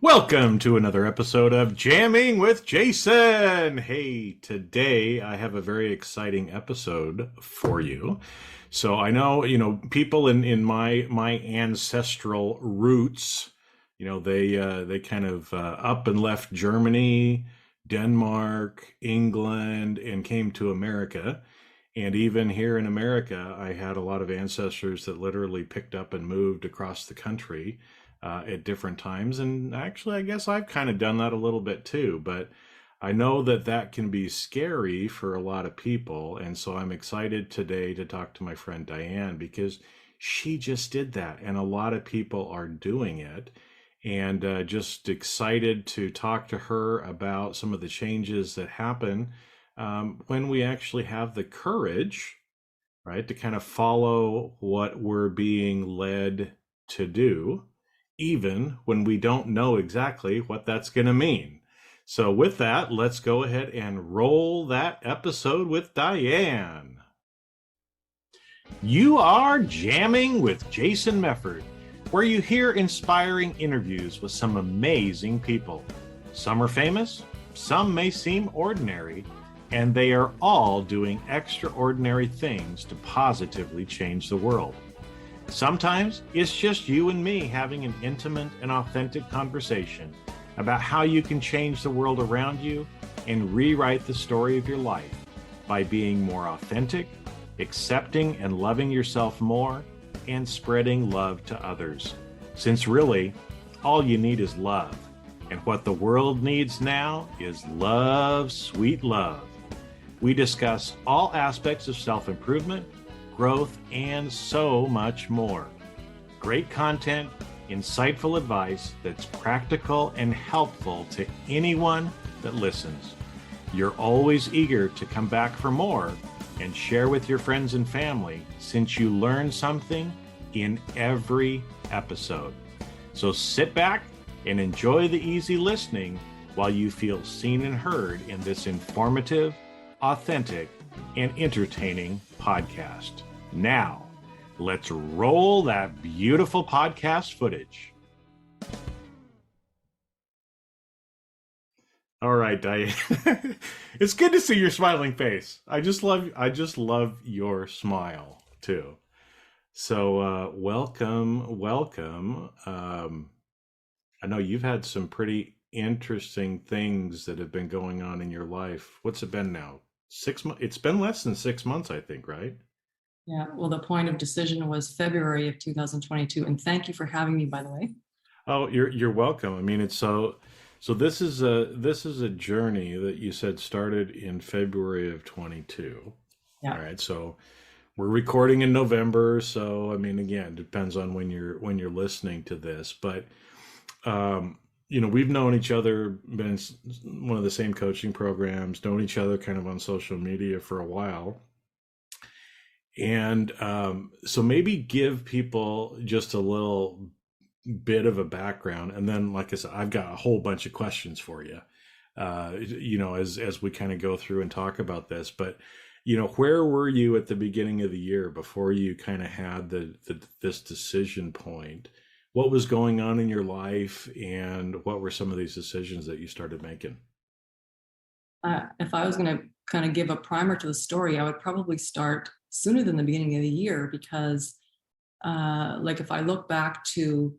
Welcome to another episode of Jamming with Jason. Hey, today I have a very exciting episode for you. So I know, people in my ancestral roots, they kind of up and left Germany, Denmark, England, and came to America. And even here in America, I had a lot of ancestors that literally picked up and moved across the country at different times. And actually, I guess I've kind of done that a little bit too. But I know that that can be scary for a lot of people. And so I'm excited today to talk to my friend Diane because she just did that. And a lot of people are doing it. And just excited to talk to her about some of the changes that happen when we actually have the courage, right, to kind of follow what we're being led to do, even when we don't know exactly what that's going to mean. So, with that, let's go ahead and roll that episode with Diane. You are jamming with Jason Mefford, where you hear inspiring interviews with some amazing people. Some are famous, some may seem ordinary, and they are all doing extraordinary things to positively change the world. Sometimes it's just you and me having an intimate and authentic conversation about how you can change the world around you and rewrite the story of your life by being more authentic, accepting and loving yourself more, and spreading love to others. Since really, all you need is love. And what the world needs now is love, sweet love. We discuss all aspects of self-improvement, growth, and so much more. Great content, insightful advice that's practical and helpful to anyone that listens. You're always eager to come back for more and share with your friends and family since you learn something in every episode. So sit back and enjoy the easy listening while you feel seen and heard in this informative, authentic, and entertaining podcast. Now, let's roll that beautiful podcast footage. All right, Diane. It's good to see your smiling face. I just love your smile too. So, welcome. I know you've had some pretty interesting things that have been going on in your life. What's it been now? 6 months? It's been less than 6 months, I think, right? Yeah, well, the point of decision was February of 2022, and thank you for having me, by the way. Oh, you're welcome. I mean, it's so this is a journey that you said started in February of 22. All Yeah. right, so we're recording in November, so I mean, again, depends on when you're listening to this, but we've known each other, been in one of the same coaching programs, known each other kind of on social media for a while. And so maybe give people just a little bit of a background, and then, like I said, I've got a whole bunch of questions for you. As we kind of go through and talk about this, but where were you at the beginning of the year before you kind of had this decision point? What was going on in your life, and what were some of these decisions that you started making? If I was going to kind of give a primer to the story, I would probably start sooner than the beginning of the year because, like, if I look back to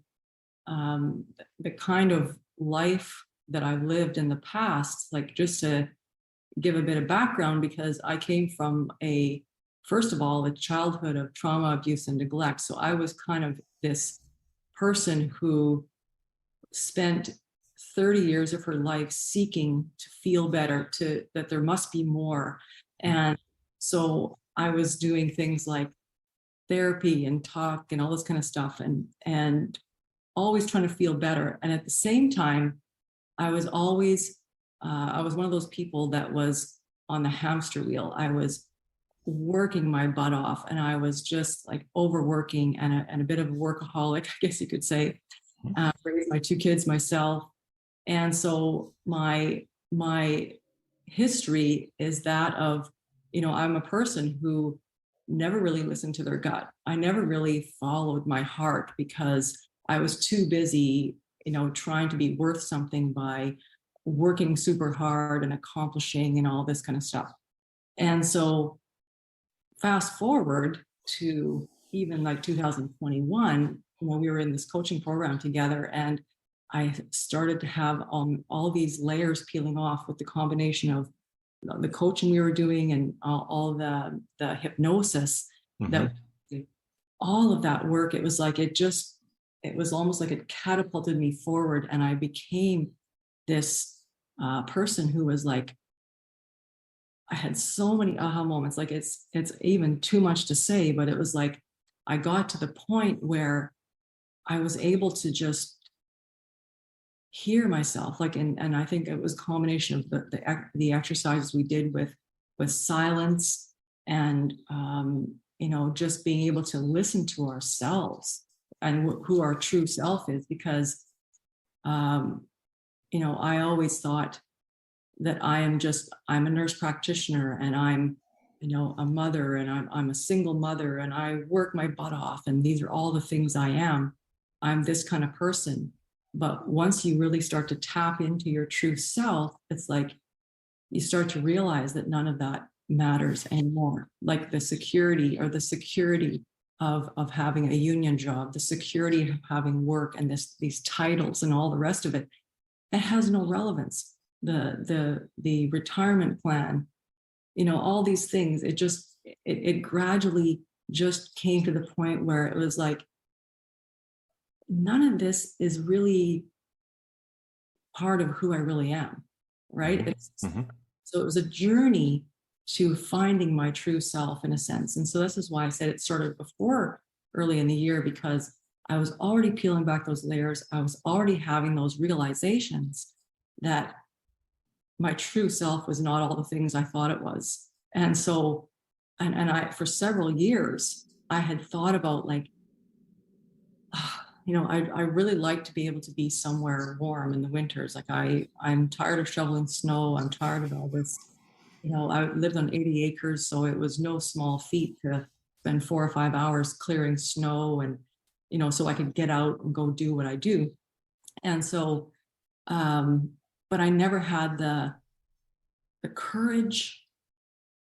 the kind of life that I've lived in the past, like just to give a bit of background, because I came from first of all, a childhood of trauma, abuse, and neglect. So I was kind of this person who spent 30 years of her life seeking to feel better, that there must be more. And so I was doing things like therapy and talk and all this kind of stuff, and always trying to feel better. And at the same time, I was one of those people that was on the hamster wheel. I was working my butt off, and I was just like overworking and a bit of a workaholic, I guess you could say. Raised my two kids myself, and so my history is that of, I'm a person who never really listened to their gut. I never really followed my heart because I was too busy trying to be worth something by working super hard and accomplishing and all this kind of stuff. And so fast forward to even like 2021, when we were in this coaching program together, and I started to have all these layers peeling off with the combination of the coaching we were doing and all the hypnosis, that all of that work. It was like it was almost like it catapulted me forward, and I became this person who was like, I had so many aha moments. Like it's even too much to say, but it was like I got to the point where I was able to just hear myself, like, and I think it was a combination of the exercises we did with silence and just being able to listen to ourselves and who our true self is, because I always thought that I'm a nurse practitioner, and I'm a mother, and I'm a single mother, and I work my butt off, and these are all the things I am. I'm this kind of person. But once you really start to tap into your true self, it's like you start to realize that none of that matters anymore. Like the security of having a union job, the security of having work, and these titles and all the rest of it, it has no relevance. The retirement plan, all these things, it gradually just came to the point where it was like, none of this is really part of who I really am, right? So it was a journey to finding my true self, in a sense. And so this is why I said it started before early in the year, because I was already peeling back those layers. I was already having those realizations that my true self was not all the things I thought it was. And so, and I, for several years, I had thought about like, I really like to be able to be somewhere warm in the winters. Like I'm tired of shoveling snow. I'm tired of all this. I lived on 80 acres, so it was no small feat to spend 4 or 5 hours clearing snow, and so I could get out and go do what I do. And so, but I never had the courage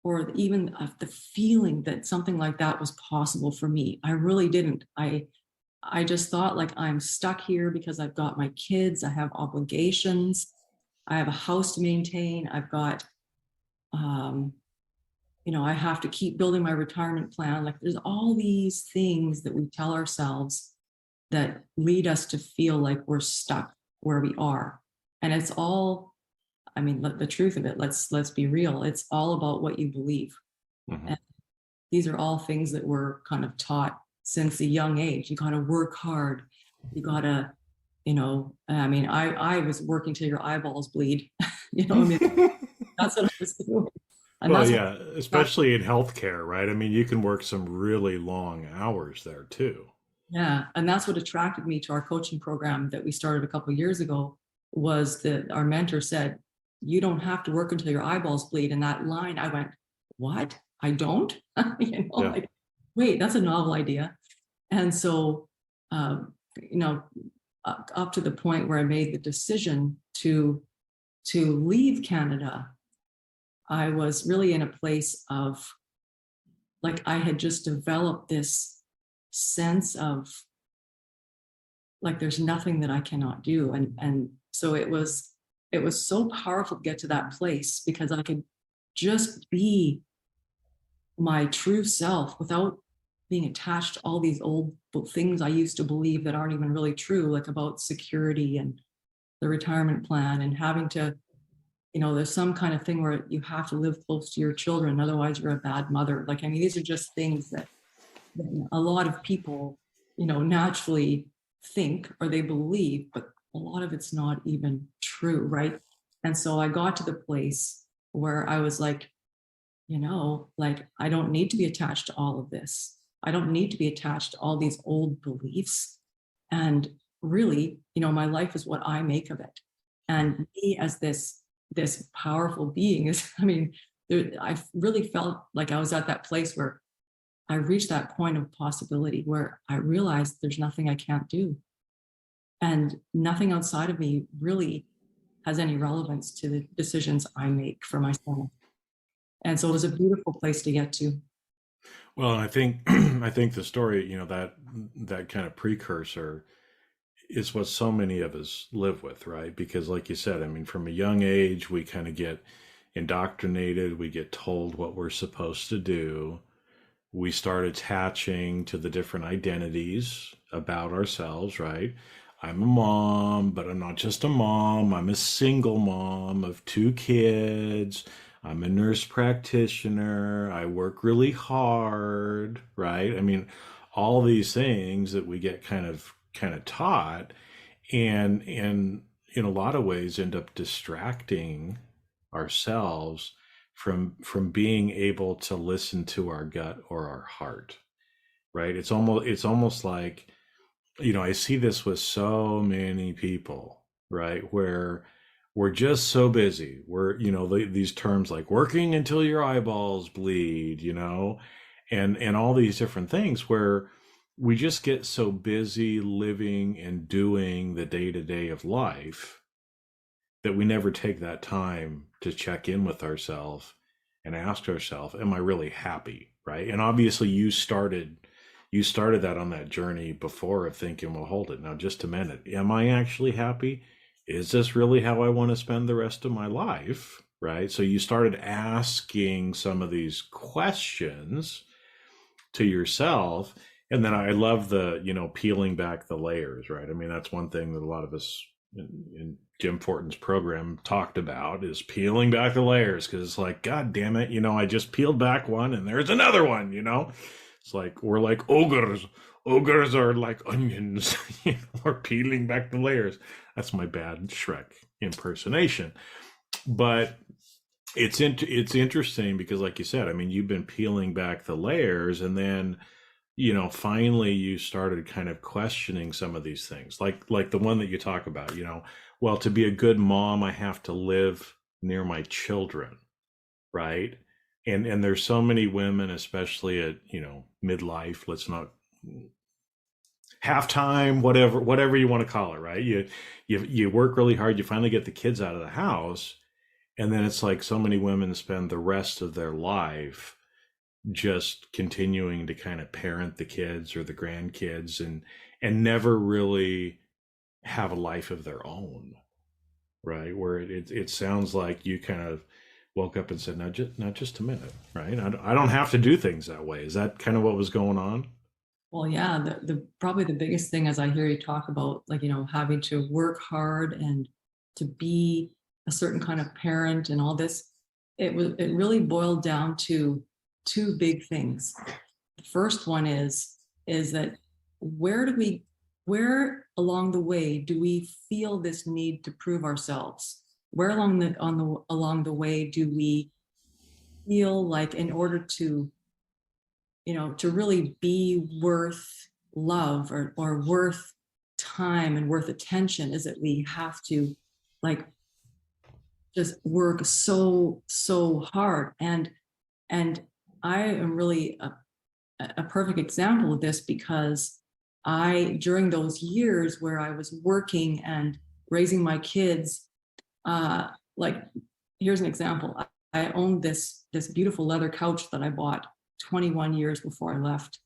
or even the feeling that something like that was possible for me. I really didn't. I just thought, like, I'm stuck here because I've got my kids, I have obligations, I have a house to maintain, I've got, I have to keep building my retirement plan. Like, there's all these things that we tell ourselves that lead us to feel like we're stuck where we are. And it's all, the truth of it, let's be real, it's all about what you believe. And these are all things that we're kind of taught since a young age. You got to work hard. You got to, I was working till your eyeballs bleed. That's what I was doing. And well, yeah, especially in healthcare, right? You can work some really long hours there too. Yeah, and that's what attracted me to our coaching program that we started a couple of years ago, was that our mentor said, you don't have to work until your eyeballs bleed. And that line, I went, what? I don't? Like, wait, that's a novel idea. And so, up to the point where I made the decision to leave Canada, I was really in a place of, like, I had just developed this sense of, like, there's nothing that I cannot do. And so it was so powerful to get to that place, because I could just be my true self without being attached to all these old things I used to believe that aren't even really true, like about security and the retirement plan, and having to, there's some kind of thing where you have to live close to your children, otherwise you're a bad mother. Like, these are just things that a lot of people, naturally think or they believe, but a lot of it's not even true, right? And so I got to the place where I was like, like, I don't need to be attached to all of this. I don't need to be attached to all these old beliefs. And really, my life is what I make of it. And me as this powerful being is, I really felt like I was at that place where I reached that point of possibility where I realized there's nothing I can't do. And nothing outside of me really has any relevance to the decisions I make for myself. And so it was a beautiful place to get to. Well, I think I think the story, that kind of precursor is what so many of us live with, right? Because like you said, I mean, from a young age, we kind of get indoctrinated, we get told what we're supposed to do. We start attaching to the different identities about ourselves, right? I'm a mom, but I'm not just a mom. I'm a single mom of two kids. I'm a nurse practitioner. I work really hard, right? I mean, all these things that we get kind of taught, and in a lot of ways end up distracting ourselves from being able to listen to our gut or our heart, right? It's almost like, I see this with so many people, right? Where we're just so busy. We're, these terms like working until your eyeballs bleed, and all these different things where we just get so busy living and doing the day to day of life that we never take that time to check in with ourselves and ask ourselves, am I really happy? Right. And obviously you started that on that journey before of thinking, well, hold it now, just a minute. Am I actually happy? Is this really how I want to spend the rest of my life? Right. So you started asking some of these questions to yourself. And then I love the, peeling back the layers, right? I mean, that's one thing that a lot of us in Jim Fortin's program talked about is peeling back the layers. Cause it's like, God damn it. I just peeled back one and there's another one. It's like, we're like ogres. Ogres are like onions. We're peeling back the layers. That's my bad Shrek impersonation. But it's interesting because, like you said, I mean, you've been peeling back the layers, and then finally you started kind of questioning some of these things, like the one that you talk about. Well, to be a good mom, I have to live near my children, right? And there's so many women, especially at midlife. Let's not halftime, whatever you want to call it, right? You work really hard, you finally get the kids out of the house, and then it's like so many women spend the rest of their life just continuing to kind of parent the kids or the grandkids and never really have a life of their own, right? Where it sounds like you kind of woke up and said, not just a minute, right? I don't have to do things that way. Is that kind of what was going on? Well, yeah, the probably the biggest thing as I hear you talk about, like, having to work hard and to be a certain kind of parent and all this, it really boiled down to two big things. The first one is that where do we where along the way do we feel this need to prove ourselves? Where along the way do we feel like in order to really be worth love or worth time and worth attention, is that we have to like just work so hard. And I am really a perfect example of this because during those years where I was working and raising my kids, like, here's an example. I owned this beautiful leather couch that I bought 21 years before I left.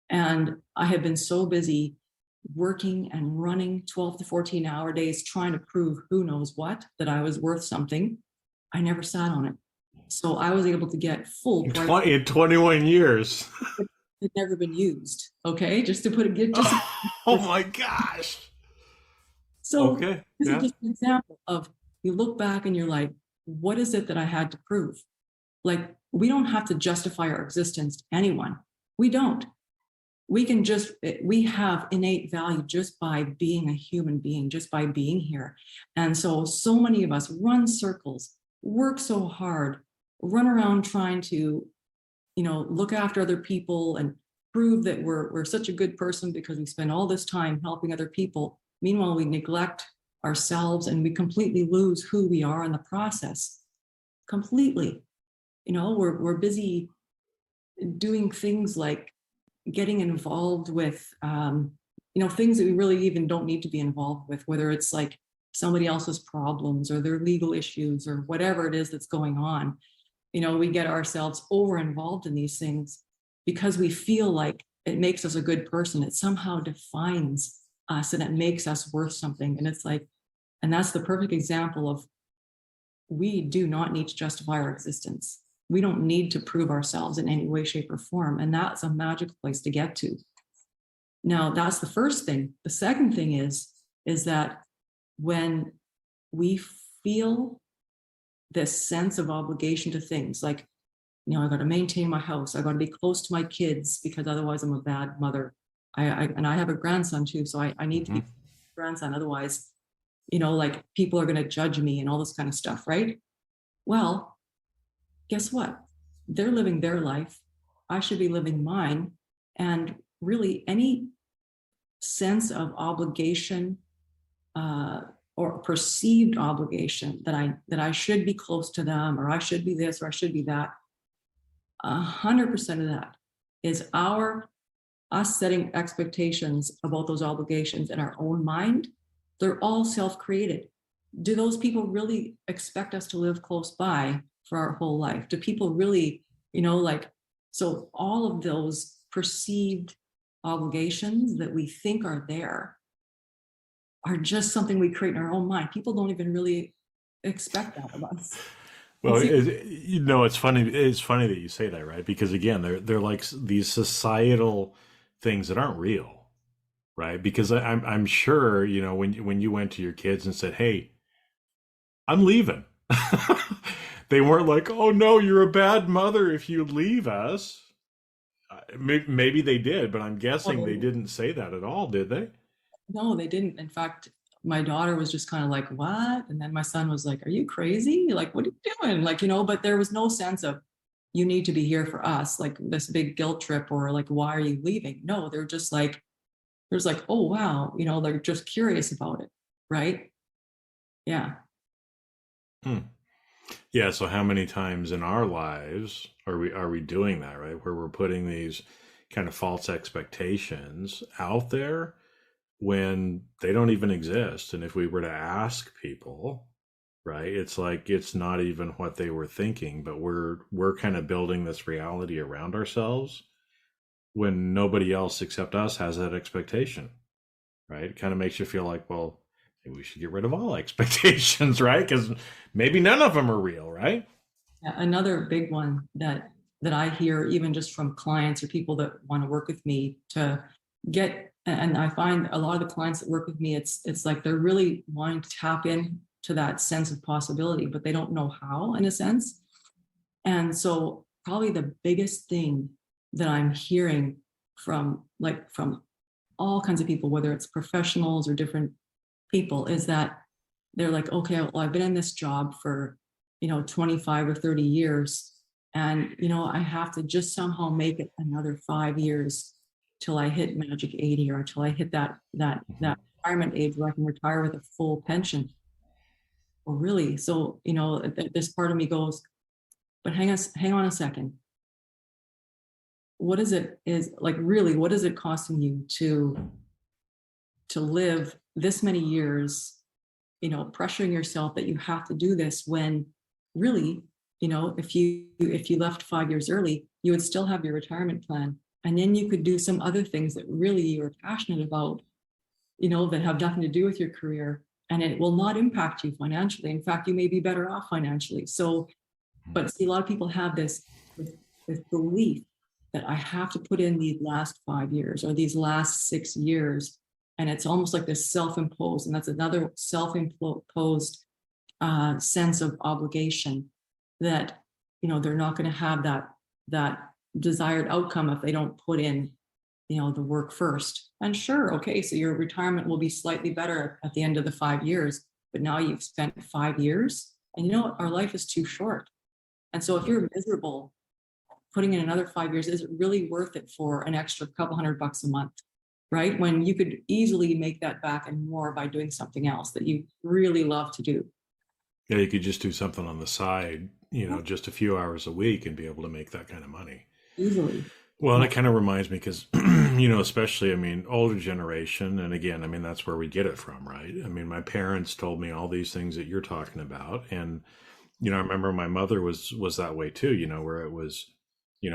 And I had been so busy working and running 12 to 14-hour days trying to prove who knows what, that I was worth something. I never sat on it. So I was able to get full price. In 21 years. It had never been used. Okay. Just to put it, just Oh my gosh. so Okay. this is Yeah. just an example of, you look back and you're like, what is it that I had to prove? Like, we don't have to justify our existence to anyone. We don't. We have innate value just by being a human being, just by being here. And so many of us run circles, work so hard, run around trying to, look after other people and prove that we're such a good person because we spend all this time helping other people. Meanwhile, we neglect ourselves and we completely lose who we are in the process. Completely. We're busy doing things like getting involved with things that we really even don't need to be involved with, whether it's like somebody else's problems or their legal issues or whatever it is that's going on. We get ourselves over involved in these things because we feel like it makes us a good person. It somehow defines us and it makes us worth something. And it's like, and that's the perfect example of, we do not need to justify our existence. We don't need to prove ourselves in any way, shape, or form. And that's a magical place to get to. Now, that's the first thing. The second thing is that when we feel this sense of obligation to things like, I got to maintain my house, I got to be close to my kids because otherwise I'm a bad mother. And I have a grandson too, so I need to be grandson. Otherwise, like people are going to judge me and all this kind of stuff, right? Well, guess what? They're living their life. I should be living mine. And really, any sense of obligation or perceived obligation that I should be close to them, or I should be this, or I should be that, 100% of that is us setting expectations about those obligations in our own mind. They're all self-created. Do those people really expect us to live close by for our whole life? Do people really, so all of those perceived obligations that we think are there are just something we create in our own mind. People don't even really expect that of us. Well, it's funny. It's funny that you say that, right? Because again, they're like these societal things that aren't real, right? Because I'm sure when you went to your kids and said, "Hey, I'm leaving," they weren't like, "Oh no, you're a bad mother if you leave us." Maybe they did, but I'm guessing they didn't say that at all, did they? No, they didn't. In fact, my daughter was just kind of like, what? And then my son was like, are you crazy? Like, what are you doing? Like, but there was no sense of, you need to be here for us, like this big guilt trip or like, why are you leaving? No, they're just like, there's like, oh, wow. They're just curious about it. Right. Yeah. Hmm. Yeah. So how many times in our lives are we doing that, right? Where we're putting these kind of false expectations out there when they don't even exist. And if we were to ask people, right, it's like it's not even what they were thinking, but we're kind of building this reality around ourselves when nobody else except us has that expectation, right? It kind of makes you feel like, well, maybe we should get rid of all expectations, right? Because maybe none of them are real, right? Yeah, another big one that I hear, even just from clients or people that want to work with me to get, and I find a lot of the clients that work with me, it's like they're really wanting to tap in to that sense of possibility, but they don't know how, in a sense. And so probably the biggest thing that I'm hearing from all kinds of people, whether it's professionals or different people, is that they're like, okay, well, I've been in this job for 25 or 30 years, and I have to just somehow make it another 5 years till I hit magic 80, or until I hit that retirement age where I can retire with a full pension. Well, really? So this part of me goes, but hang on a second. What is it costing you to live this many years, pressuring yourself that you have to do this, when really, if you left 5 years early, you would still have your retirement plan. And then you could do some other things that really you're passionate about, that have nothing to do with your career. And it will not impact you financially. In fact, you may be better off financially. So, but see, a lot of people have this belief that I have to put in these last 5 years or these last 6 years. And it's almost like this self-imposed, and that's another self-imposed sense of obligation that, they're not going to have that desired outcome if they don't put in, the work first. And sure, okay, so your retirement will be slightly better at the end of the 5 years, but now you've spent 5 years, and our life is too short. And so if you're miserable, putting in another 5 years, is it really worth it for an extra couple $100 a month, right? When you could easily make that back and more by doing something else that you really love to do. Yeah, you could just do something on the side, just a few hours a week and be able to make that kind of money. Easily. Well, and it kind of reminds me because, especially, I mean, older generation, and again, I mean, that's where we get it from, right? I mean, my parents told me all these things that you're talking about, and I remember my mother was that way too, where it was,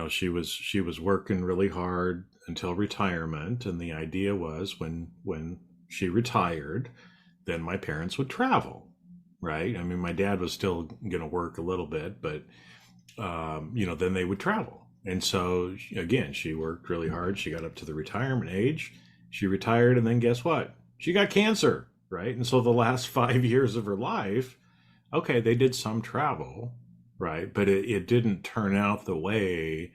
she was working really hard until retirement, and the idea was when she retired, then my parents would travel, right? I mean, my dad was still going to work a little bit, but then they would travel. And so again, she worked really hard. She got up to the retirement age. She retired, and then guess what? She got cancer, right? And so the last 5 years of her life, okay, they did some travel, right? But it didn't turn out the way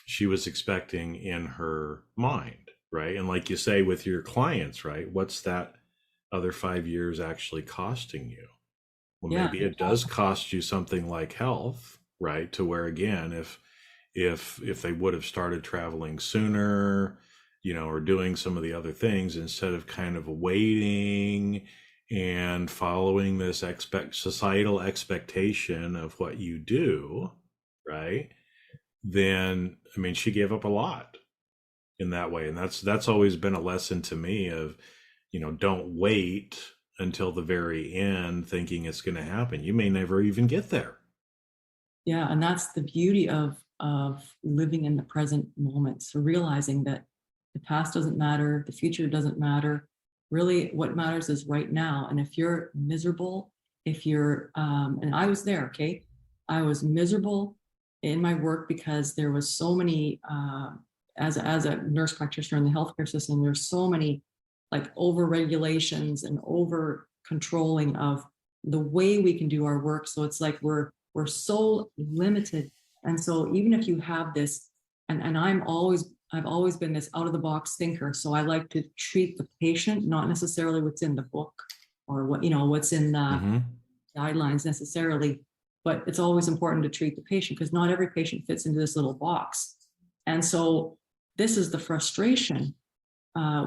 she was expecting in her mind, right? And like you say with your clients, right? What's that other 5 years actually costing you? Well, Yeah, maybe it does cost you something like health, right? To where again, if they would have started traveling sooner, or doing some of the other things instead of kind of waiting and following this societal expectation of what you do, right? Then I mean, she gave up a lot in that way, and that's always been a lesson to me of, don't wait until the very end thinking it's going to happen. You may never even get there. yeah, and that's the beauty of living in the present moment. So realizing that the past doesn't matter, the future doesn't matter. Really, what matters is right now. And if you're miserable, if you're and I was there, okay, I was miserable in my work because there was so many as a nurse practitioner in the healthcare system, there's so many like over regulations and over controlling of the way we can do our work. So it's like we're so limited. And so even if you have this, and I've always been this out of the box thinker. So I like to treat the patient, not necessarily what's in the book or what's in the Hmm. guidelines necessarily, but it's always important to treat the patient because not every patient fits into this little box. And so this is the frustration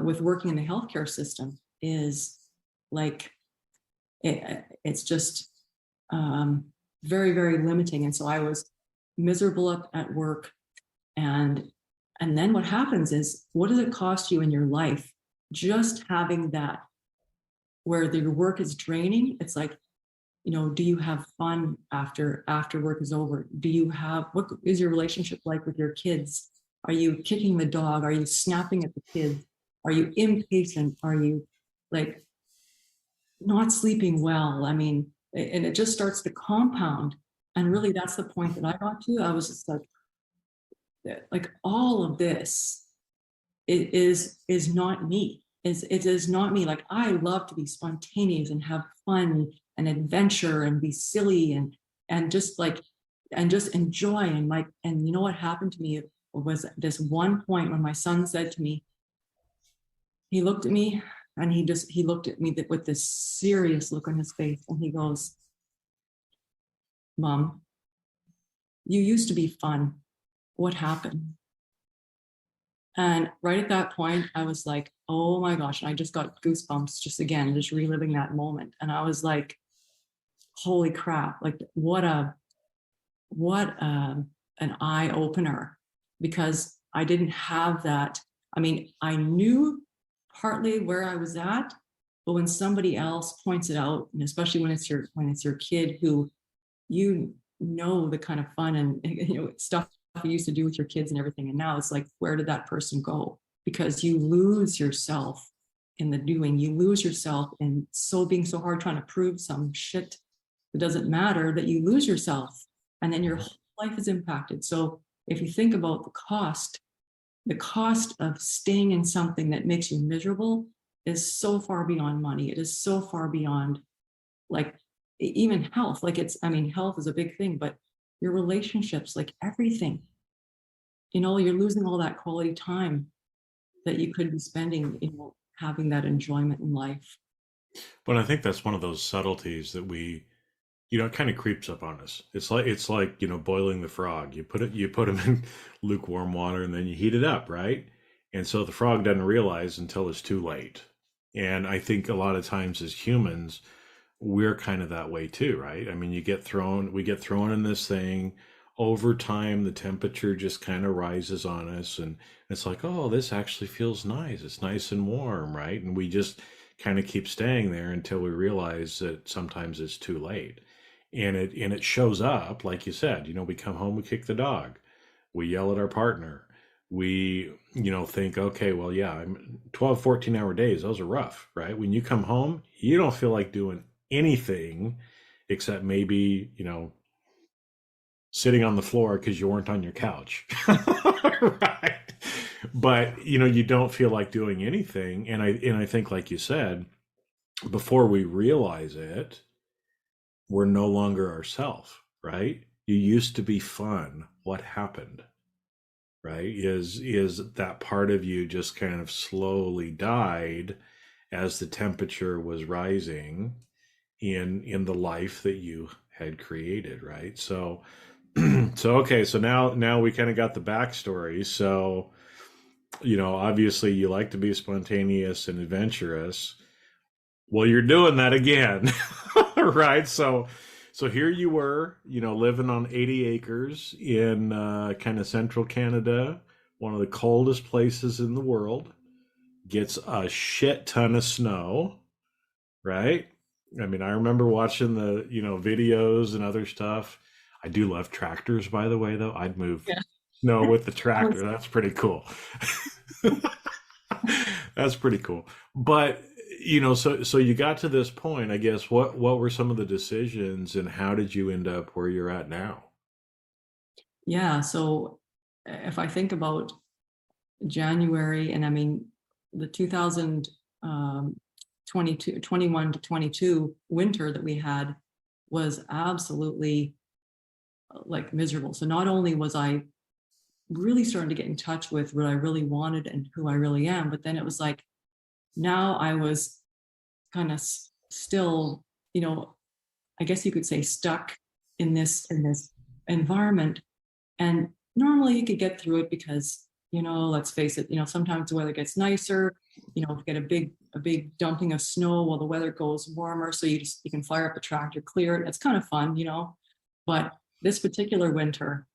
with working in the healthcare system is like it's just very, very limiting. And so I was miserable at work. And then what happens is, what does it cost you in your life just having that where the work is draining? It's like, do you have fun after work is over? What is your relationship like with your kids? Are you kicking the dog? Are you snapping at the kids? Are you impatient? Are you like not sleeping well? I mean, and it just starts to compound. And really, that's the point that I got to. I was just like all of this is not me. It is not me. Like I love to be spontaneous and have fun and adventure and be silly and just like and just enjoy and you know what happened to me was this one point when my son said to me, he looked at me and he looked at me with this serious look on his face and he goes, "Mom, you used to be fun. What happened?" And right at that point, I was like, oh my gosh. And I just got goosebumps just reliving that moment. And I was like, holy crap, like what an eye opener, because I didn't have that. I mean, I knew partly where I was at, but when somebody else points it out, and especially when it's your kid who the kind of fun and stuff you used to do with your kids and everything, and now it's like, where did that person go? Because you lose yourself in the doing. You lose yourself in being so hard trying to prove some shit that doesn't matter, that you lose yourself, and then your whole life is impacted. So if you think about the cost of staying in something that makes you miserable is so far beyond money. It is so far beyond like even health. Like health is a big thing, but your relationships, like everything, you're losing all that quality time that you could be spending, having that enjoyment in life. But I think that's one of those subtleties that it kind of creeps up on us. It's like boiling the frog. You put them in lukewarm water and then you heat it up, right? And so the frog doesn't realize until it's too late. And I think a lot of times as humans, we're kind of that way too, right? I mean, we get thrown in this thing. over time the temperature just kind of rises on us, and it's like, oh, this actually feels nice. It's nice and warm, right? And we just kind of keep staying there until we realize that sometimes it's too late. And it shows up, like you said, we come home, we kick the dog, we yell at our partner, we think, okay, well, yeah, I'm 12, 14-hour days, those are rough, right? When you come home, you don't feel like doing anything except maybe sitting on the floor because you weren't on your couch. Right. But you don't feel like doing anything. And I think, like you said, before we realize it, we're no longer ourselves, right? You used to be fun. What happened? Right? Is that part of you just kind of slowly died as the temperature was rising in the life that you had created, right? So okay, so now we kind of got the backstory. So obviously you like to be spontaneous and adventurous. Well, you're doing that again. Right? So here you were, living on 80 acres in kind of central Canada, one of the coldest places in the world, gets a shit ton of snow, right? I mean, I remember watching the, videos and other stuff. I do love tractors, by the way, though. I'd move Yeah. snow with the That tractor. was- That's pretty cool. That's pretty cool. But, so you got to this point, I guess. What were some of the decisions, and how did you end up where you're at now? Yeah. So if I think about January, and I mean, the 2022, 21 to 22 winter that we had was absolutely like miserable. So not only was I really starting to get in touch with what I really wanted and who I really am, but then it was like, now I was kind of still, I guess you could say stuck in this environment. And normally you could get through it because, let's face it, sometimes the weather gets nicer, get a big dumping of snow while the weather goes warmer. So you can fire up a tractor, clear it. It's kind of fun, But this particular winter,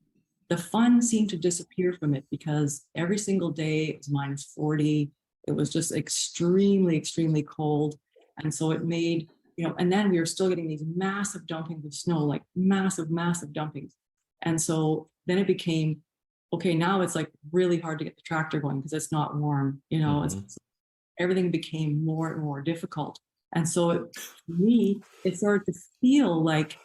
the fun seemed to disappear from it because every single day it was -40. It was just extremely, extremely cold. And so it made, and then we were still getting these massive dumpings of snow, like massive, massive dumpings. And so then it became, okay, now it's like really hard to get the tractor going because it's not warm, Hmm. everything became more and more difficult. And so for me, it started to feel like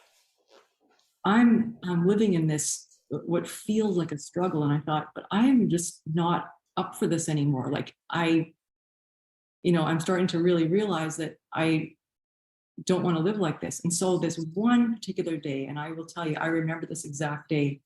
I'm living in this what feels like a struggle. And I thought, but I am just not up for this anymore. Like I'm starting to really realize that I don't want to live like this. And so this one particular day, and I will tell you, I remember this exact day.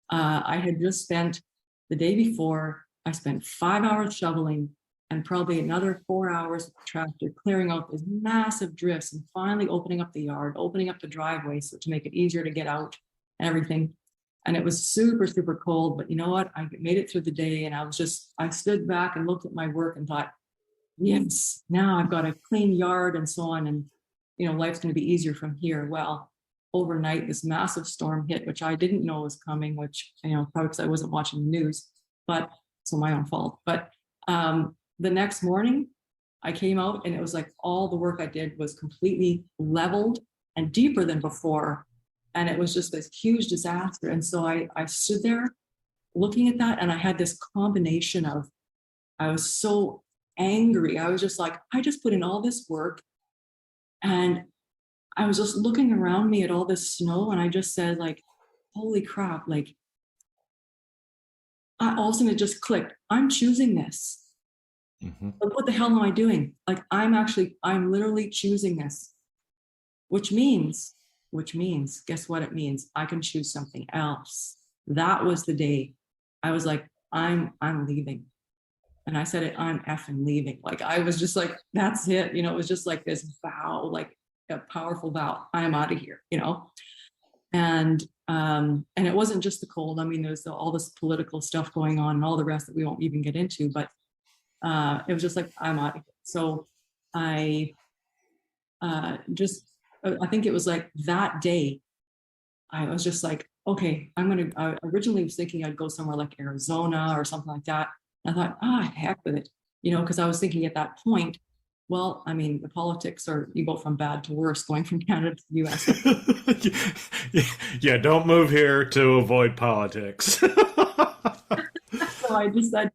I had just spent the day before, I spent 5 hours shoveling and probably another 4 hours with the tractor clearing out these massive drifts and finally opening up the yard, opening up the driveway so to make it easier to get out and everything. And it was super, super cold, but you know what? I made it through the day, and I stood back and looked at my work and thought, yes, now I've got a clean yard and so on. And, life's going to be easier from here. Well, overnight, this massive storm hit, which I didn't know was coming, which, probably because I wasn't watching the news, but so my own fault. But the next morning, I came out and it was like all the work I did was completely leveled and deeper than before. And it was just this huge disaster. And so I stood there looking at that, and I had this combination of, I was so angry. I was just like, I just put in all this work, and I was just looking around me at all this snow, and I just said, like, holy crap, like, all of a sudden it just clicked. I'm choosing this. Hmm. Like, what the hell am I doing? Like, I'm literally choosing this, which means, guess what it means? I can choose something else. That was the day I was like, I'm leaving. And I said it, I'm effing leaving. Like, I was just like, that's it. It was just like this vow, like a powerful vow. I'm out of here. And it wasn't just the cold. I mean, there's all this political stuff going on and all the rest that we won't even get into, but it was just like, I'm out of here. So I I think it was like that day, I was just like, okay, I originally was thinking I'd go somewhere like Arizona or something like that. And I thought, heck with it, because I was thinking at that point, well, I mean, the politics are, you go from bad to worse going from Canada to the US. Yeah, don't move here to avoid politics. So I just said,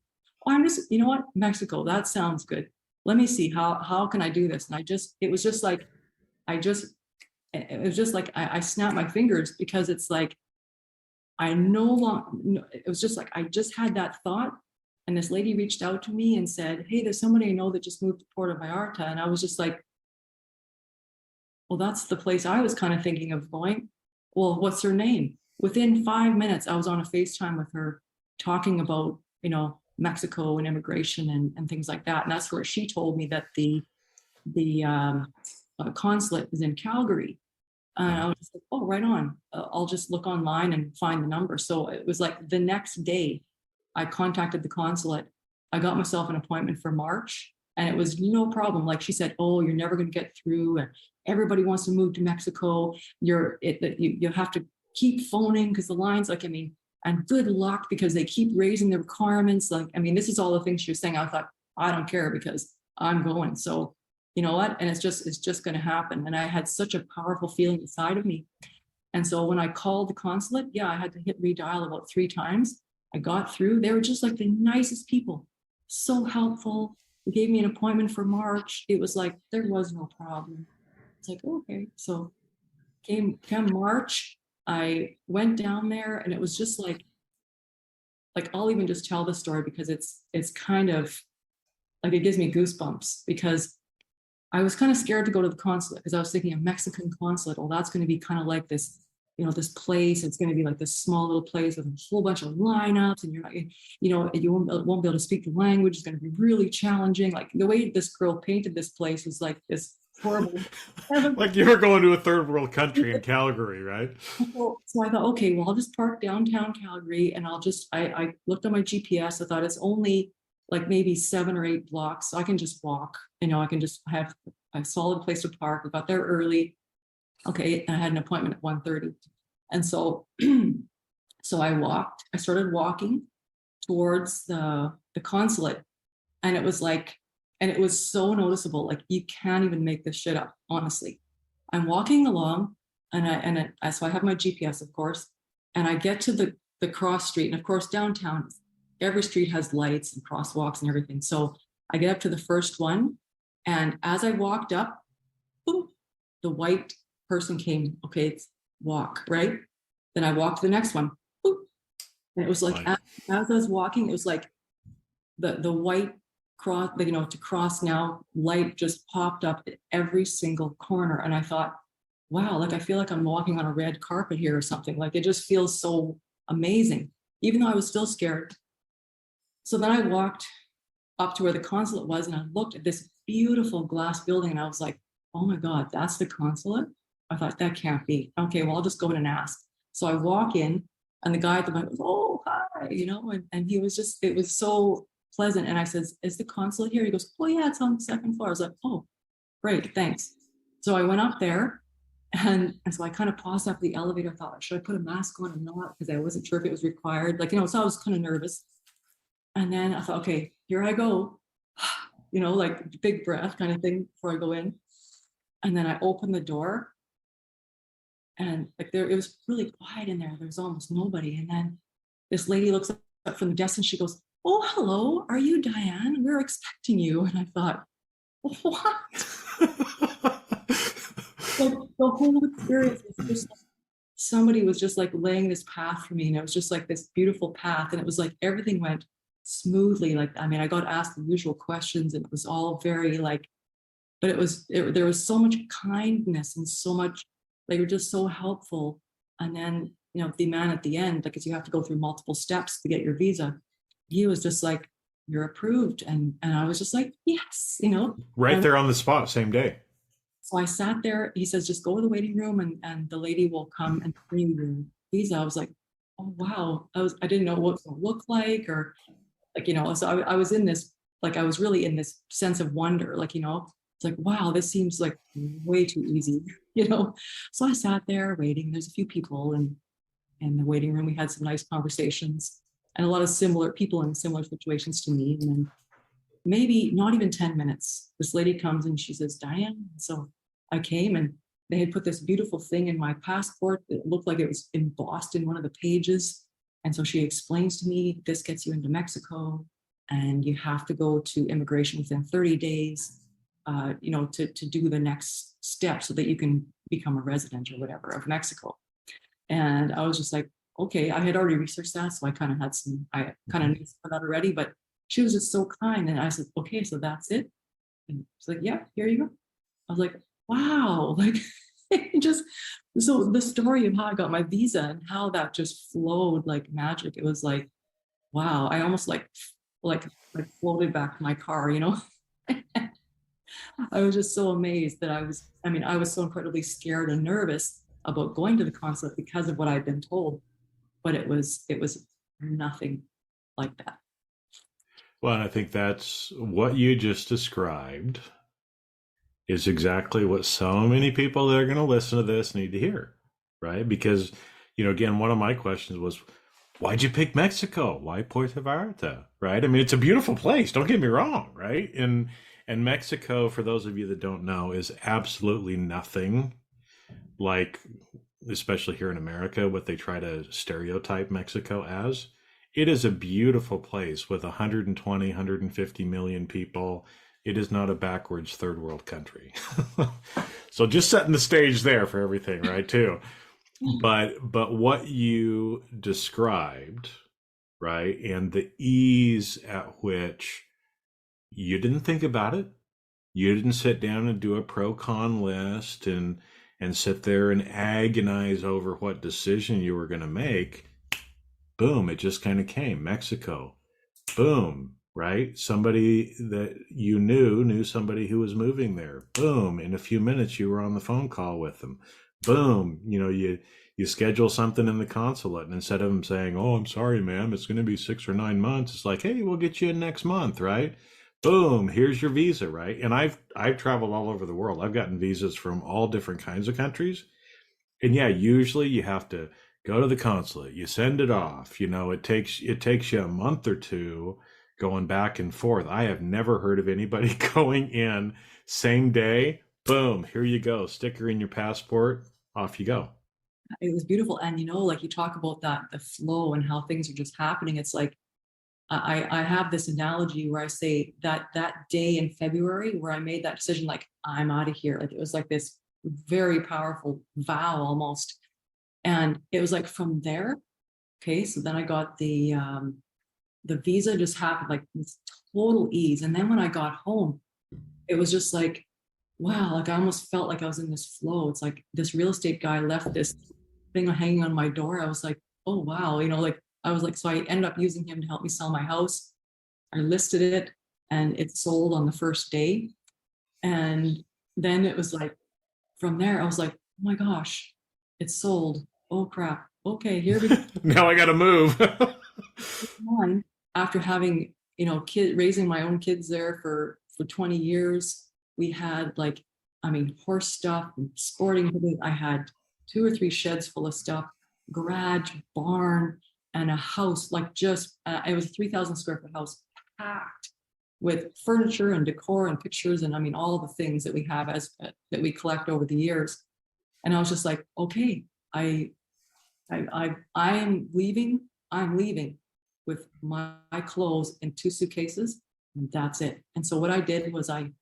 oh, I'm just, you know what, Mexico, that sounds good. Let me see how can I do this? And it was just like, I just, it was just like I snapped my fingers because it's like I no longer, it was just like I just had that thought. And this lady reached out to me and said, hey, there's somebody I know that just moved to Puerto Vallarta. And I was just like, well, that's the place I was kind of thinking of going. Well, what's her name? Within 5 minutes, I was on a FaceTime with her talking about, Mexico and immigration and things like that. And that's where she told me that the consulate is in Calgary. And I was just like, oh, right on. I'll just look online and find the number. So it was like the next day, I contacted the consulate. I got myself an appointment for March, and it was no problem. Like she said, oh, you're never going to get through. And everybody wants to move to Mexico. You have to keep phoning because the lines, like, I mean, and good luck because they keep raising the requirements. Like, I mean, this is all the things she was saying. I thought, I don't care because I'm going. So you know what? And it's just going to happen. And I had such a powerful feeling inside of me. And so when I called the consulate, yeah, I had to hit redial about 3 times. I got through. They were just like the nicest people, so helpful. They gave me an appointment for March. It was like there was no problem. It's like, okay. So came March, I went down there, and it was just like I'll even just tell the story because it's kind of like it gives me goosebumps because I was kind of scared to go to the consulate because I was thinking a Mexican consulate. Well, that's going to be kind of like this, this place. It's going to be like this small little place with a whole bunch of lineups, and you're not, you won't be able to speak the language. It's going to be really challenging. Like the way this girl painted this place was like this horrible. Like you were going to a third world country in Calgary, right? So I thought, okay, well, I'll just park downtown Calgary, and I looked on my GPS. I thought it's only like maybe 7 or 8 blocks. So I can just walk, I can just have a solid place to park. I got there early. Okay. And I had an appointment at 1:30. And so, so I started walking towards the consulate, and it was so noticeable. Like you can't even make this shit up, honestly. I'm walking along, so I have my GPS, of course, and I get to the cross street. And of course, downtown, every street has lights and crosswalks and everything. So I get up to the first one, and as I walked up, boom, the white person came. Okay, it's walk, right? Then I walked to the next one, boom, and it was like as I was walking, it was like the white cross, to cross now, light just popped up at every single corner, and I thought, wow, like I feel like I'm walking on a red carpet here or something. Like it just feels so amazing, even though I was still scared. So then I walked up to where the consulate was, and I looked at this beautiful glass building, and I was like, oh my God, that's the consulate? I thought, that can't be. Okay, well, I'll just go in and ask. So I walk in, and the guy at the back goes, oh, hi, and he was just, it was so pleasant. And I says, is the consulate here? He goes, oh yeah, it's on the second floor. I was like, oh, great, thanks. So I went up there, and so I kind of paused after the elevator. I thought, should I put a mask on or not? Because I wasn't sure if it was required. So I was kind of nervous. And then I thought, okay, here I go, like big breath kind of thing before I go in. And then I opened the door, and like it was really quiet in there. There was almost nobody. And then this lady looks up from the desk, and she goes, oh, hello, are you Diane? We're expecting you. And I thought, what? Like the whole experience was just like, somebody was just like laying this path for me. And it was just like this beautiful path. And it was like everything went smoothly. Like, I mean, I got asked the usual questions, and it was all very like, but there was so much kindness and so much, they were just so helpful. And then, the man at the end, because you have to go through multiple steps to get your visa, he was just like, you're approved. And I was just like, yes, Right there on the spot, same day. So I sat there. He says, just go to the waiting room, and the lady will come and bring your visa. I was like, oh, wow. I didn't know what it was going to look like, or like, so I was in this, like, I was really in this sense of wonder, like, it's like, wow, this seems like way too easy, So I sat there waiting. There's a few people, and in the waiting room. We had some nice conversations and a lot of similar people in similar situations to me. And then maybe not even 10 minutes, this lady comes and she says, Diane. So I came and they had put this beautiful thing in my passport. It looked like it was embossed in one of the pages. And so she explains to me, this gets you into Mexico and you have to go to immigration within 30 days, to do the next step so that you can become a resident or whatever of Mexico. And I was just like, okay, I had already researched that. So I kind of knew some of that already, but she was just so kind. And I said, okay, so that's it. And she's like, yeah, here you go. I was like, wow, like just, so the story of how I got my visa and how that just flowed like magic. It was like, wow, I almost like floated back to my car, I was just so amazed that I was so incredibly scared and nervous about going to the consulate because of what I'd been told, but it was nothing like that. Well, and I think that's what you just described is exactly what so many people that are going to listen to this need to hear, right? Because, again, one of my questions was, why'd you pick Mexico? Why Puerto Vallarta, right? I mean, it's a beautiful place. Don't get me wrong, right? And Mexico, for those of you that don't know, is absolutely nothing like, especially here in America, what they try to stereotype Mexico as. It is a beautiful place with 120, 150 million people. It is not a backwards third world country. So just setting the stage there for everything, right, too. But what you described, right, and the ease at which you didn't think about it, you didn't sit down and do a pro-con list and sit there and agonize over what decision you were going to make. Boom, it just kind of came. Mexico. Boom, right? Somebody that you knew somebody who was moving there. Boom, in a few minutes you were on the phone call with them. Boom, you schedule something in the consulate, and instead of them saying, oh, I'm sorry, ma'am, it's going to be 6 or 9 months, it's like, hey, we'll get you in next month, right? Boom, here's your visa, right? And I've traveled all over the world. I've gotten visas from all different kinds of countries. And yeah, usually you have to go to the consulate, you send it off, it takes you a month or two going back and forth. I have never heard of anybody going in same day, boom, here you go, sticker in your passport, off you go. It was beautiful. And like you talk about that, the flow and how things are just happening. It's like I have this analogy where I say that day in February where I made that decision, like I'm out of here. Like it was like this very powerful vow almost. And it was like from there, okay, so then I got the visa just happened like with total ease. And then when I got home, it was just like, wow, like I almost felt like I was in this flow. It's like this real estate guy left this thing hanging on my door. I was like, oh, wow. Like I was like, so I ended up using him to help me sell my house. I listed it and it sold on the first day. And then it was like, from there, I was like, oh my gosh, it sold. Oh crap. Okay, here we go. Now I got to move. After having, raising my own kids there for 20 years, we had horse stuff and sporting. I had 2 or 3 sheds full of stuff, garage, barn, and a house, like just, it was a 3,000 square foot house packed with furniture and decor and pictures. And all the things that we have that we collect over the years. And I was just like, okay, I'm leaving with my clothes in 2 suitcases, and that's it. And so what I did was I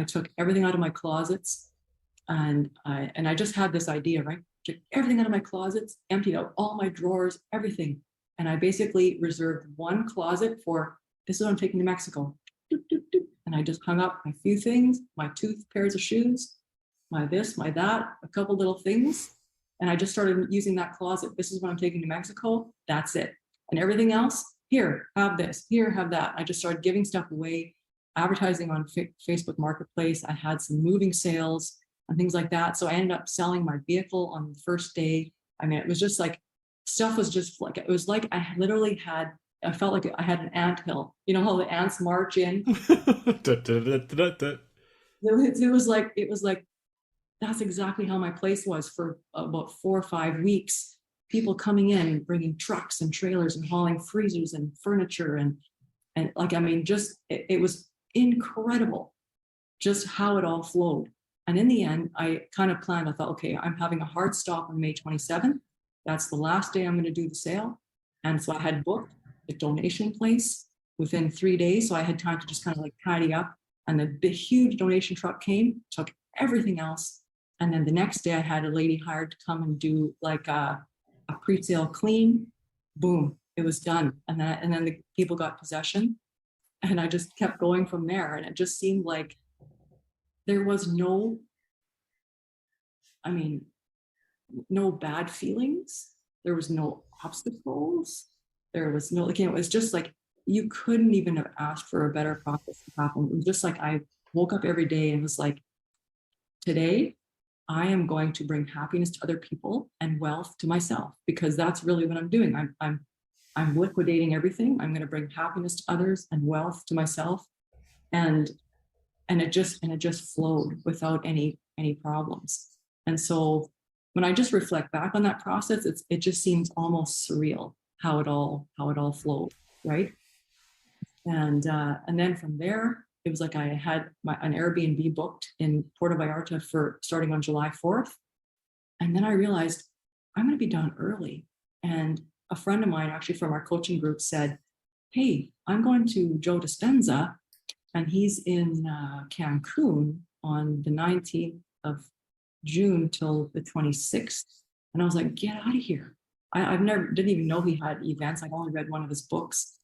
took everything out of my closets, and I just had this idea, right? Took everything out of my closets, emptied out all my drawers, everything. And I basically reserved one closet for, this is what I'm taking to Mexico. And I just hung up my few things, my 2 pairs of shoes, my this, my that, a couple little things. And I just started using that closet. This is what I'm taking to Mexico. That's it. And everything else, here, have this, here, have that. I just started giving stuff away, advertising on Facebook Marketplace. I had some moving sales and things like that. So I ended up selling my vehicle on the first day. It was just like, stuff was just like, it was like I felt like I had an anthill. You know how the ants march in? It was like, that's exactly how my place was for about 4 or 5 weeks. people coming in, bringing trucks and trailers and hauling freezers and furniture. And like, I mean, just, it was incredible just how it all flowed. And in the end, I kind of planned, I thought, okay, I'm having a hard stop on May 27th. That's the last day I'm going to do the sale. And so I had booked a donation place within 3 days. So I had time to just kind of like tidy up. And the big, huge donation truck came, took everything else. And then the next day I had a lady hired to come and do like a pre-sale clean. Boom, it was done. And then the people got possession. And I just kept going from there. And it just seemed like there was no bad feelings. There was no obstacles. There was no, like, it was just like, you couldn't even have asked for a better process to happen. It was just like, I woke up every day and was like, today, I am going to bring happiness to other people and wealth to myself, because that's really what I'm doing. I'm liquidating everything. I'm going to bring happiness to others and wealth to myself. And it just flowed without any problems. And so when I just reflect back on that process, it just seems almost surreal how it all flowed, right? And then from there, it was like I had an Airbnb booked in Puerto Vallarta for starting on July 4th. And then I realized I'm going to be done early. And a friend of mine, actually from our coaching group, said, hey, I'm going to Joe Dispenza, and he's in Cancun on the 19th of June till the 26th. And I was like, get out of here. Didn't even know he had events. I'd only read one of his books.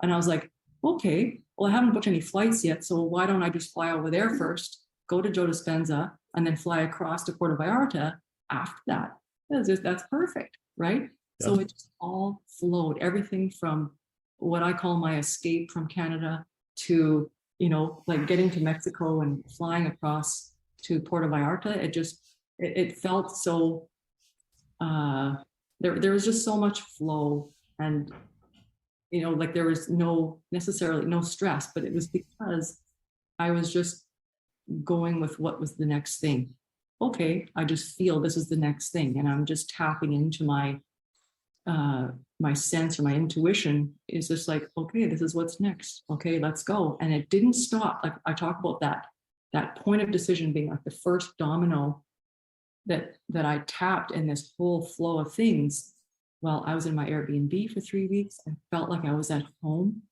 And I was like, okay, well, I haven't booked any flights yet. So why don't I just fly over there first, go to Joe Dispenza, and then fly across to Puerto Vallarta after that? That's perfect, right? Yep. So it just all flowed. Everything from what I call my escape from Canada to, like getting to Mexico and flying across to Puerto Vallarta. It felt so, there was just so much flow, and like there was necessarily no stress, but it was because I was just going with what was the next thing. Okay, I just feel this is the next thing, and I'm just tapping into my sense, or my intuition is just like, okay, this is what's next. Okay, let's go. And it didn't stop. Like I talk about that point of decision being like the first domino that I tapped in this whole flow of things. Well, I was in my Airbnb for 3 weeks. I felt like I was at home.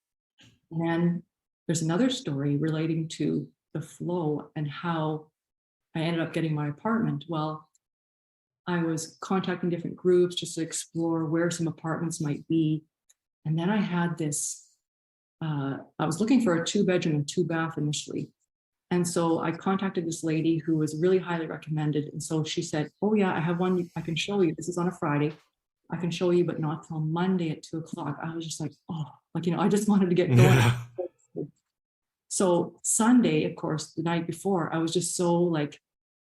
And then there's another story relating to the flow and how I ended up getting my apartment. Well, I was contacting different groups just to explore where some apartments might be. And then I had this, I was looking for a 2-bedroom and 2-bath initially. And so I contacted this lady who was really highly recommended. And so she said, oh yeah, I have one I can show you. This is on a Friday. I can show you, but not till Monday at 2:00. I was just like, oh, like, I just wanted to get going. Yeah. So Sunday, of course, the night before, I was just so like,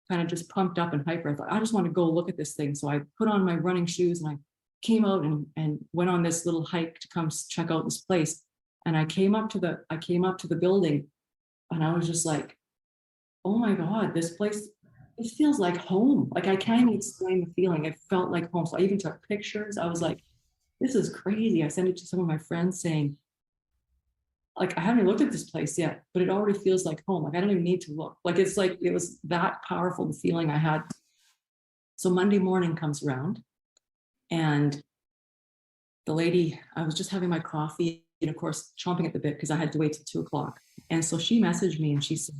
kind of just pumped up and hyper. I thought, I just want to go look at this thing. So I put on my running shoes and I came out and went on this little hike to come check out this place. And I came up to the building, and I was just like, oh my God, this place, it feels like home. Like I can't even explain the feeling. It felt like home. So I even took pictures. I was like, this is crazy. I sent it to some of my friends saying, like, I haven't looked at this place yet, but it already feels like home. Like I don't even need to look. Like it's like, it was that powerful, the feeling I had. So Monday morning comes around, and the lady, I was just having my coffee and of course chomping at the bit because I had to wait till 2:00. And so she messaged me and she said,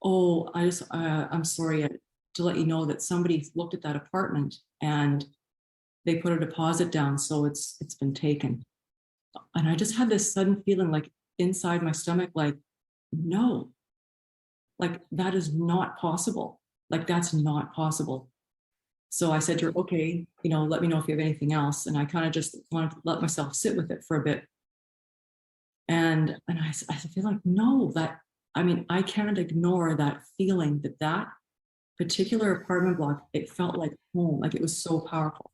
oh, I'm sorry to let you know that somebody looked at that apartment and they put a deposit down, so it's been taken. And I just had this sudden feeling like inside my stomach, like, no, like that is not possible. Like that's not possible. So I said to her, okay, let me know if you have anything else. And I kind of just wanted to let myself sit with it for a bit. And I feel like, no, I can't ignore that feeling that particular apartment block, it felt like home, like it was so powerful.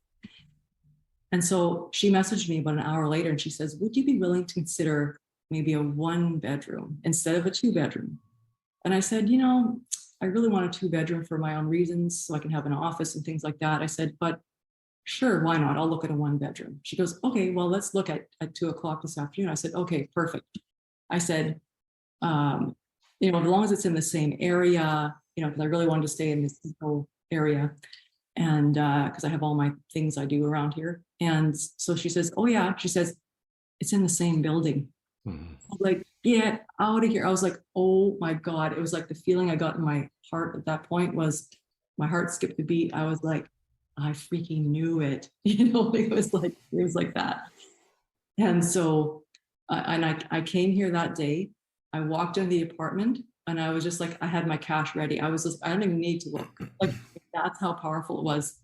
And so she messaged me about an hour later and she says, would you be willing to consider maybe a 1-bedroom instead of a 2-bedroom? And I said, I really want a 2-bedroom for my own reasons so I can have an office and things like that. I said, but sure, why not? I'll look at a 1-bedroom. She goes, okay, well, let's look at 2 o'clock this afternoon. I said, okay, perfect. I said, as long as it's in the same area, because I really wanted to stay in this area. And because I have all my things I do around here. And so she says, oh yeah, she says, it's in the same building. Mhm. I was like, get out of here. I was like, oh my God. It was like the feeling I got in my heart at that point was my heart skipped a beat. I was like, I freaking knew it. It was like that. And so, I came here that day. I walked in the apartment and I was just like, I had my cash ready. I don't even need to look. Like, that's how powerful it was.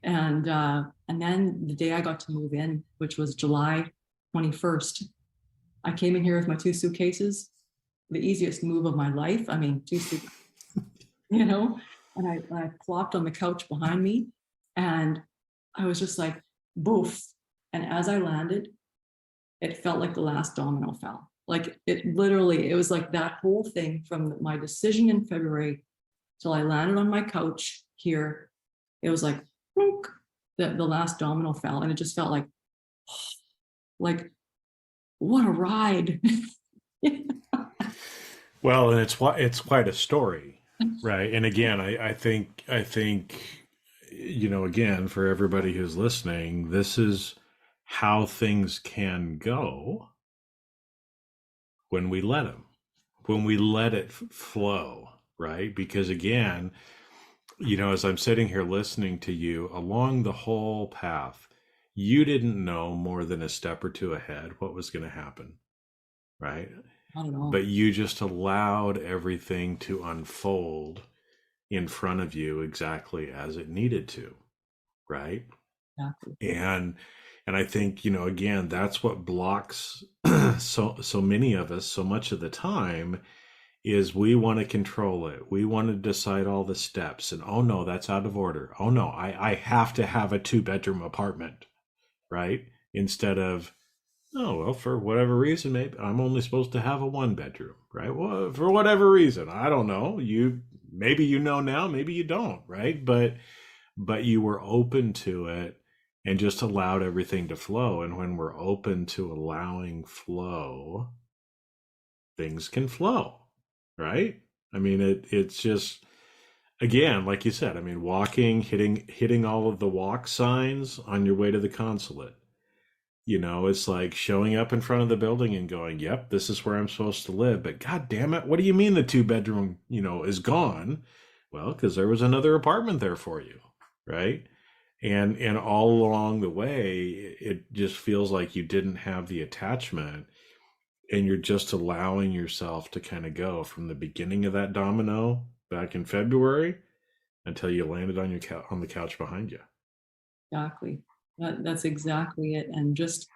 And then the day I got to move in, which was July 21st, I came in here with my 2 suitcases, the easiest move of my life. I mean, 2 suitcases, and I plopped on the couch behind me and I was just like, boof. And as I landed, it felt like the last domino fell. Like it was like that whole thing from my decision in February till I landed on my couch here. It was like, the last domino fell. And it just felt like, what a ride. Well, and it's quite a story, right? And again, I think again, for everybody who's listening, this is how things can go when we let them, when we let it flow, right? Because again, as I'm sitting here listening to you along the whole path, you didn't know more than a step or two ahead what was going to happen, right? Not at all. But you just allowed everything to unfold in front of you exactly as it needed to, right? Exactly. And I think, again, that's what blocks so many of us so much of the time is we want to control it. We want to decide all the steps. And oh no, that's out of order. Oh no, I have to have a 2-bedroom apartment, right? Instead of, oh, well, for whatever reason, maybe I'm only supposed to have a 1-bedroom, right? Well, for whatever reason, I don't know. Maybe now, maybe you don't, right? But you were open to it and just allowed everything to flow. And when we're open to allowing flow, things can flow, right? I mean, it's just, again, like you said, I mean, walking, hitting all of the walk signs on your way to the consulate. It's like showing up in front of the building and going, yep, this is where I'm supposed to live. But God damn it, what do you mean the 2-bedroom, is gone? Well, because there was another apartment there for you, right? And all along the way, it just feels like you didn't have the attachment and you're just allowing yourself to kind of go from the beginning of that domino back in February until you landed on on the couch behind you. Exactly. That's exactly it. And just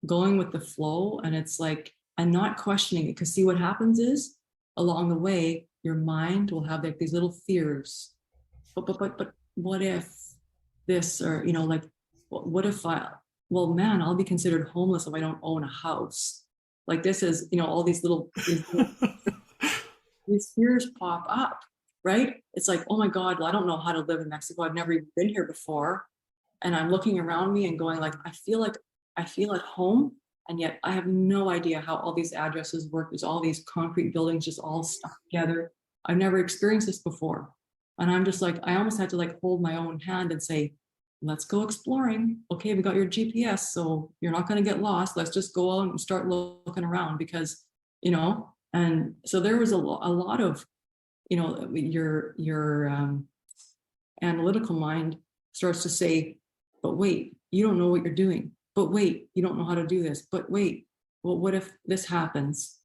going with the flow. And it's like, and not questioning it. Because see, what happens is along the way, your mind will have like these little fears. But what if this, or, like, what if well, man, I'll be considered homeless if I don't own a house. Like this is, all these these fears pop up, right? It's like, oh my God, well, I don't know how to live in Mexico. I've never even been here before. And I'm looking around me and going like, I feel at home. And yet I have no idea how all these addresses work. There's all these concrete buildings just all stuck together. I've never experienced this before. And I'm just like, I almost had to like hold my own hand and say, let's go exploring. Okay, we got your GPS, so you're not going to get lost. Let's just go out and start looking around because, and so there was a lot of, your analytical mind starts to say, but wait, you don't know what you're doing. But wait, you don't know how to do this. But wait, well, what if this happens?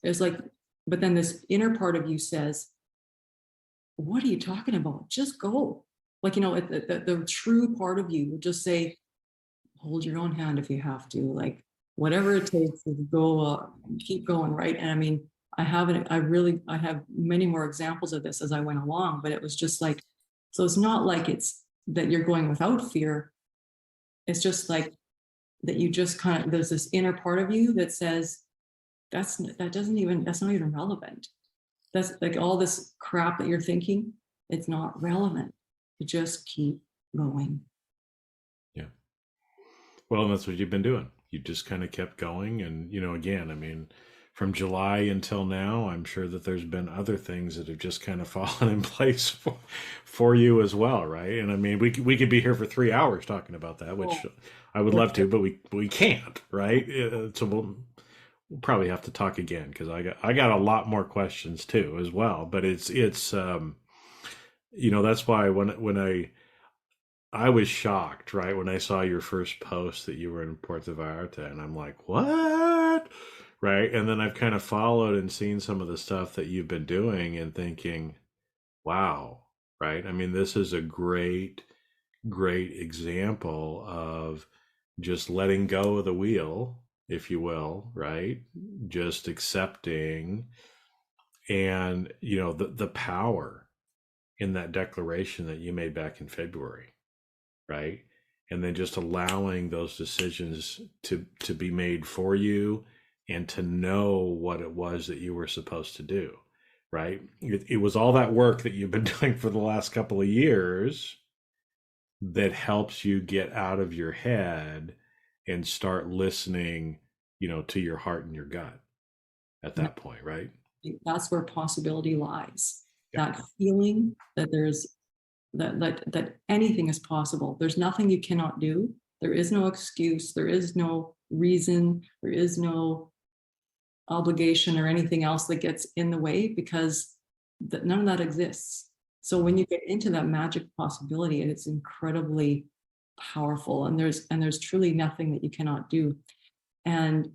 It's like, but then this inner part of you says, what are you talking about? Just go. Like, the true part of you would just say, hold your own hand if you have to, like, whatever it takes to go, keep going, right? And I mean, I have many more examples of this as I went along, but it was just like, so it's not like it's that you're going without fear. It's just like that you just kind of, there's this inner part of you that says, that's not even relevant. That's like all this crap that you're thinking, it's not relevant. You just keep going. Well, and that's what you've been doing. You just kind of kept going. And, again, I mean, from July until now, I'm sure that there's been other things that have just kind of fallen in place for you as well, right? And I mean, we could be here for 3 hours talking about that, which Oh, I would for love to, sure. but we can't, right? So we'll probably have to talk again because I got a lot more questions too as well. But that's why when I was shocked, right, when I saw your first post that you were in Puerto Vallarta, and I'm like, what? Right. And then I've kind of followed and seen some of the stuff that you've been doing and thinking, wow, right? I mean, this is a great, great example of just letting go of the wheel, if you will, right? Just accepting and, the power in that declaration that you made back in February, right? And then just allowing those decisions to be made for you and to know what it was that you were supposed to do, right? It was all that work that you've been doing for the last couple of years that helps you get out of your head and start listening, to your heart and your gut at And I that point, right? think that's where possibility lies. Yeah. That feeling that that anything is possible. There's nothing you cannot do. There is no excuse. There is no reason. There is no obligation or anything else that gets in the way because none of that exists. So when you get into that magic possibility, it's incredibly powerful, and there's truly nothing that you cannot do. And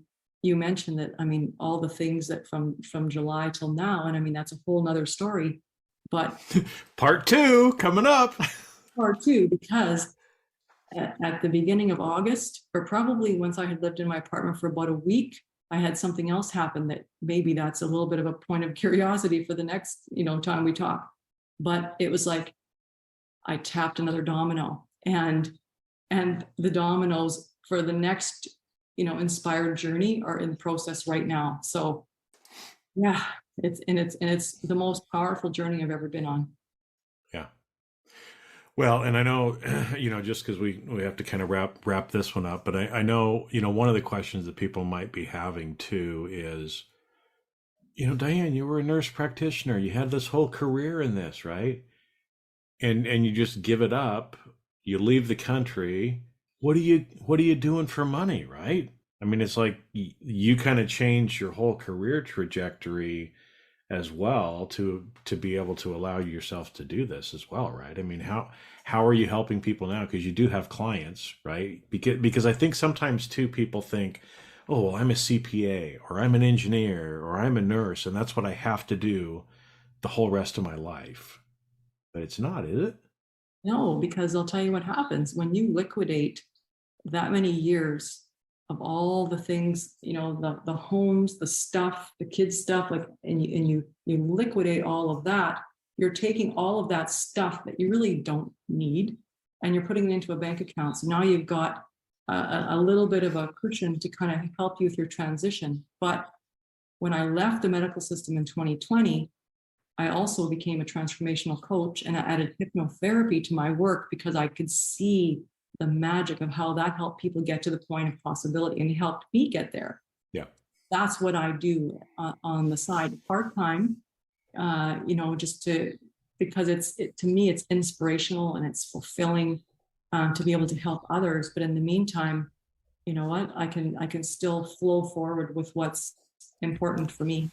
you mentioned that, I mean, all the things that from July till now, and I mean that's a whole nother story, but Part two coming up. part two, because at the beginning of August, or probably once I had lived in my apartment for about a week, I had something else happen that maybe that's a little bit of a point of curiosity for the next, time we talk. But it was like I tapped another domino, and the dominoes for the next, inspired journey are in process right now. So yeah, it's the most powerful journey I've ever been on. Yeah. Well, and I know, just because we have to kind of wrap this one up, but I know, one of the questions that people might be having too is, Diane, you were a nurse practitioner. You had this whole career in this, right? And you just give it up. You leave the country. What are you doing for money, right? I mean, it's like you kind of change your whole career trajectory as well to be able to allow yourself to do this as well, right? I mean, how are you helping people now? Because you do have clients, right? Because I think sometimes too people think, oh, well, I'm a CPA or I'm an engineer or I'm a nurse, and that's what I have to do the whole rest of my life. But it's not, is it? No, because I'll tell you what happens when you liquidate that many years of all the things, the homes, the stuff, the kids stuff, like, and you liquidate all of that. You're taking all of that stuff that you really don't need, and you're putting it into a bank account. So now you've got a little bit of a cushion to kind of help you with your transition. But when I left the medical system in 2020, I also became a transformational coach, and I added hypnotherapy to my work because I could see the magic of how that helped people get to the point of possibility, and it helped me get there. Yeah. That's what I do on the side, part time. Just because to me it's inspirational and it's fulfilling, to be able to help others. But in the meantime, you know what? I can still flow forward with what's important for me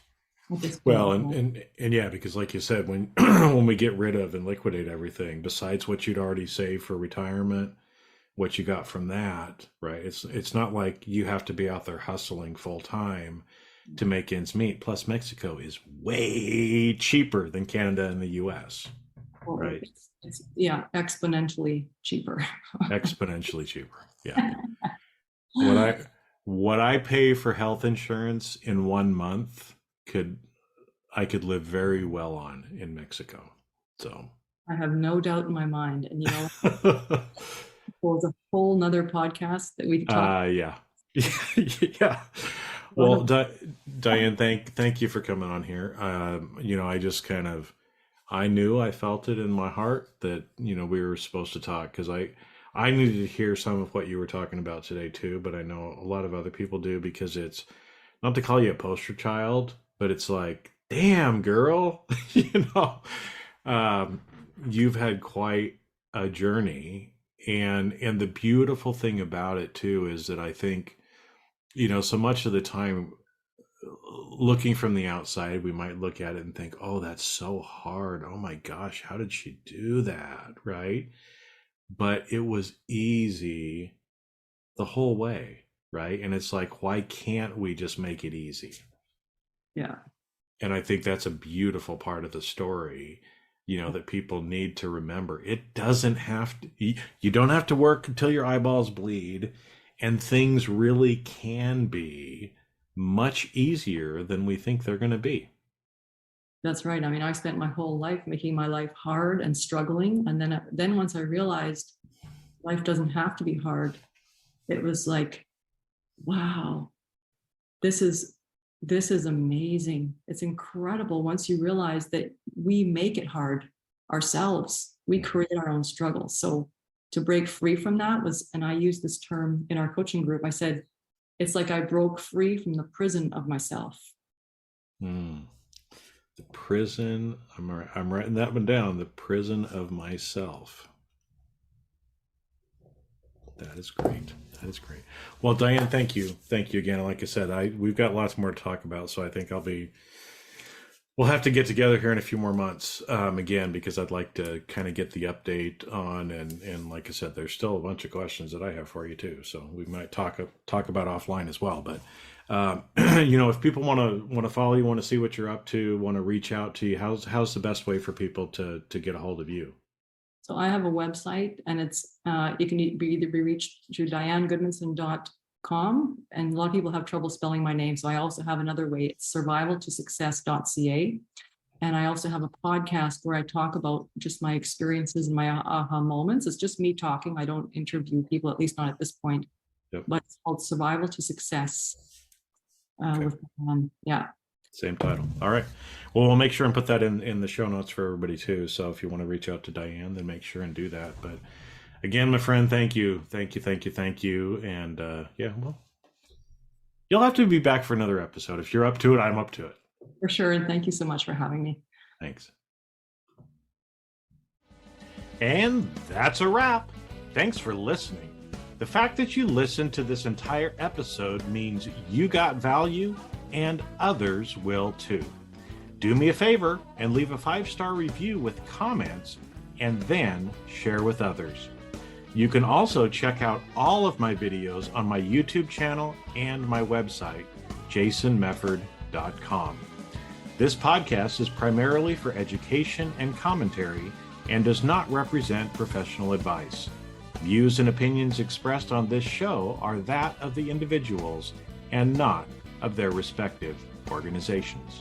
at this point. Well, and yeah, because like you said, when when we get rid of and liquidate everything, besides what you'd already saved for retirement, what you got from that, right? It's not like you have to be out there hustling full time to make ends meet. Plus, Mexico is way cheaper than Canada and the U.S., Well, right? it's yeah, exponentially cheaper. Exponentially cheaper. Yeah. What I what I pay for health insurance in 1 month could I could live very well on in Mexico. So, I have no doubt in my mind. And there's a whole nother podcast that we could talk. yeah. Yeah. Well, About. Diane, thank you for coming on here. I just kind of I knew I felt it in my heart that we were supposed to talk because I needed to hear some of what you were talking about today too, but I know a lot of other people do, because it's not to call you a poster child, but it's like, damn, girl, you know, um, you've had quite a journey. And the beautiful thing about it too is that I think, so much of the time, looking from the outside, we might look at it and think, oh, that's so hard. Oh my gosh, how did she do that? Right? But it was easy the whole way. Right? And it's like, why can't we just make it easy? Yeah. And I think that's a beautiful part of the story, that people need to remember. It doesn't have to, you don't have to work until your eyeballs bleed, and things really can be much easier than we think they're going to be. That's right. I mean, I spent my whole life making my life hard and struggling. And then once I realized life doesn't have to be hard, it was like, wow, this is amazing. It's incredible once you realize that we make it hard ourselves. We create our own struggles. So to break free from that and I use this term in our coaching group, I said, it's like I broke free from the prison of myself. The prison, I'm writing that one down, the prison of myself. That is great. That is great. Well, Diane, thank you. Thank you again. Like I said, we've got lots more to talk about, so I think we'll have to get together here in a few more months again, because I'd like to kind of get the update on, and like I said, there's still a bunch of questions that I have for you too. So we might talk about offline as well. But if people want to follow you, want to see what you're up to, want to reach out to you, how's the best way for people to get a hold of you? So I have a website, and it's you can either be reached through dianegudmundson.com, and a lot of people have trouble spelling my name. So I also have another way. It's survivaltosuccess.ca. And I also have a podcast where I talk about just my experiences and my aha moments. It's just me talking. I don't interview people, at least not at this point. Yep. But it's called Survival to Success. Okay. Yeah. Same title. All right. Well, we'll make sure and put that in the show notes for everybody too. So if you want to reach out to Diane, then make sure and do that. But again, my friend, thank you. Thank you. Thank you. Thank you. And well, you'll have to be back for another episode. If you're up to it, I'm up to it. For sure. And thank you so much for having me. Thanks. And that's a wrap. Thanks for listening. The fact that you listened to this entire episode means you got value, and others will too. Do me a favor and leave a 5-star review with comments, and then share with others. You can also check out all of my videos on my YouTube channel and my website, jasonmefford.com. This podcast is primarily for education and commentary and does not represent professional advice. Views and opinions expressed on this show are that of the individuals and not of their respective organizations.